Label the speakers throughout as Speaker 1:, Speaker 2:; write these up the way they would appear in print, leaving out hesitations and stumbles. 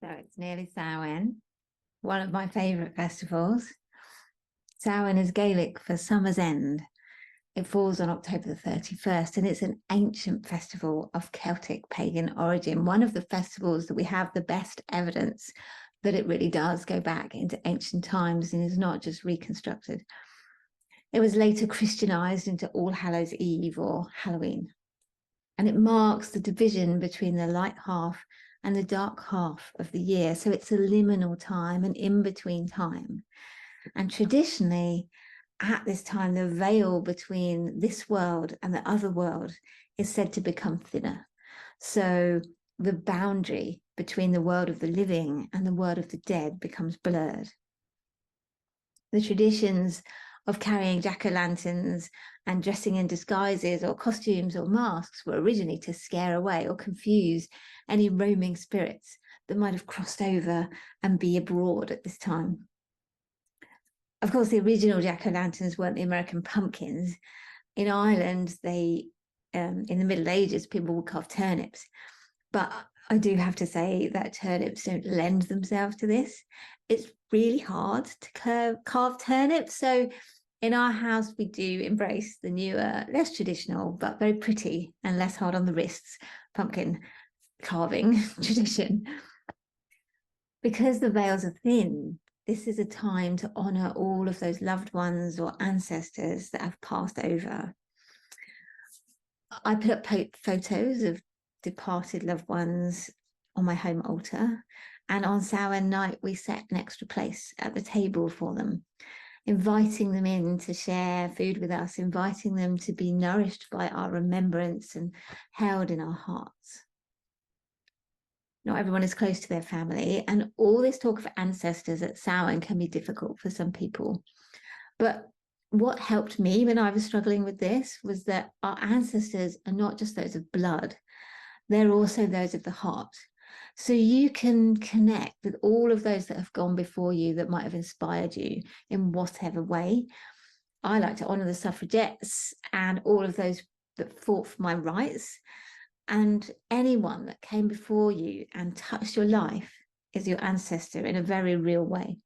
Speaker 1: So it's nearly Samhain, one of my favourite festivals. Samhain is Gaelic for summer's end. It falls on October the 31st, and it's an ancient festival of Celtic pagan origin, one of the festivals that we have the best evidence that it really does go back into ancient times and is not just reconstructed. It was later Christianized into All Hallows Eve or Halloween, and it marks the division between the light half and the dark half of the year. So it's a liminal time, an in-between time. And traditionally, at this time, the veil between this world and the other world is said to become thinner. So the boundary between the world of the living and the world of the dead becomes blurred. The traditions of carrying jack-o'-lanterns and dressing in disguises or costumes or masks were originally to scare away or confuse any roaming spirits that might have crossed over and be abroad at this time. Of course, the original jack-o'-lanterns weren't the American pumpkins. In Ireland, in the Middle Ages, people would carve turnips. But I do have to say that turnips don't lend themselves to this. It's really hard to carve turnips. So in our house, we do embrace the newer, less traditional, but very pretty and less hard on the wrists pumpkin carving tradition. Because the veils are thin, this is a time to honour all of those loved ones or ancestors that have passed over. I put up photos of departed loved ones on my home altar, and on Samhain night we set an extra place at the table for them, inviting them in to share food with us, inviting them to be nourished by our remembrance and held in our hearts. Not everyone is close to their family, and all this talk of ancestors at Samhain can be difficult for some people. But what helped me when I was struggling with this was that our ancestors are not just those of blood, they're also those of the heart. So you can connect with all of those that have gone before you that might have inspired you in whatever way. I like to honour the suffragettes and all of those that fought for my rights. And anyone that came before you and touched your life is your ancestor in a very real way.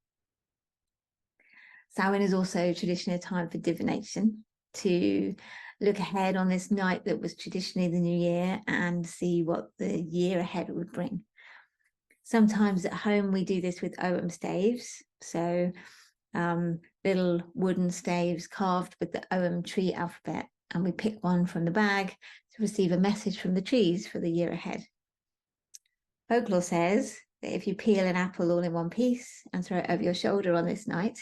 Speaker 1: Samhain is also traditionally a time for divination, to look ahead on this night that was traditionally the new year and see what the year ahead would bring. Sometimes at home we do this with ogham staves, so little wooden staves carved with the ogham tree alphabet, and we pick one from the bag to receive a message from the trees for the year ahead. Folklore says that if you peel an apple all in one piece and throw it over your shoulder on this night,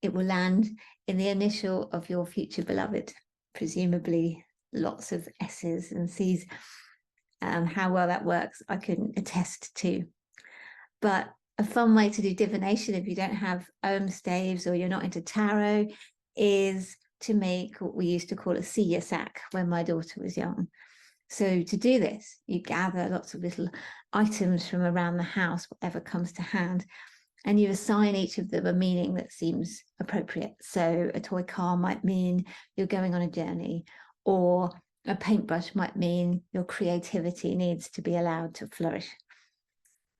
Speaker 1: it will land in the initial of your future beloved, presumably lots of S's and C's. How well that works, I couldn't attest to. But a fun way to do divination if you don't have ogham staves or you're not into tarot is to make what we used to call a see sack when my daughter was young. So to do this, you gather lots of little items from around the house, whatever comes to hand, and you assign each of them a meaning that seems appropriate. So a toy car might mean you're going on a journey, or a paintbrush might mean your creativity needs to be allowed to flourish.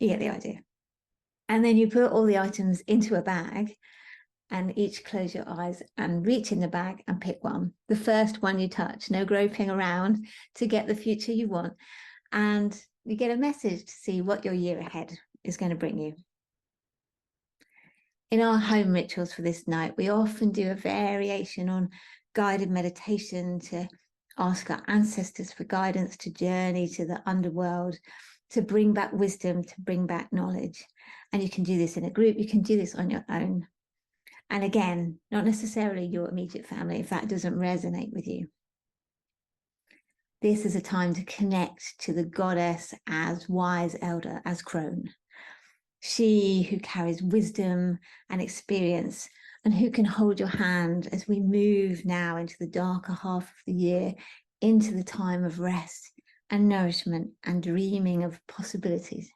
Speaker 1: You get the idea. And then you put all the items into a bag, and each close your eyes and reach in the bag and pick one. The first one you touch, no groping around to get the future you want. And you get a message to see what your year ahead is going to bring you. In our home rituals for this night, we often do a variation on guided meditation to ask our ancestors for guidance, to journey to the underworld, to bring back wisdom, to bring back knowledge. And you can do this in a group, you can do this on your own. And again, not necessarily your immediate family if that doesn't resonate with you. This is a time to connect to the goddess as wise elder, as crone. She who carries wisdom and experience and who can hold your hand as we move now into the darker half of the year, into the time of rest and nourishment and dreaming of possibilities.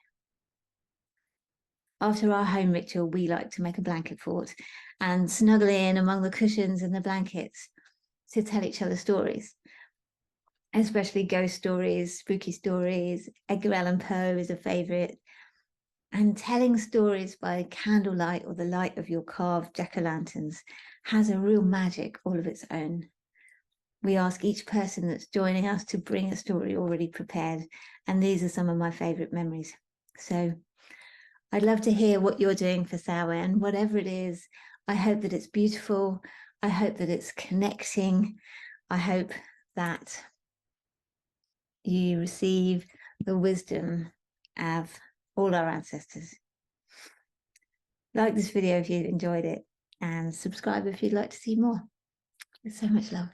Speaker 1: After our home ritual, we like to make a blanket fort and snuggle in among the cushions and the blankets to tell each other stories, especially ghost stories, spooky stories. Edgar Allan Poe is a favourite. And telling stories by candlelight or the light of your carved jack-o'-lanterns has a real magic all of its own. We ask each person that's joining us to bring a story already prepared, and these are some of my favourite memories. So I'd love to hear what you're doing for Samhain, whatever it is. I hope that it's beautiful. I hope that it's connecting. I hope that you receive the wisdom of all our ancestors. Like this video if you enjoyed it, and subscribe if you'd like to see more. With so much love.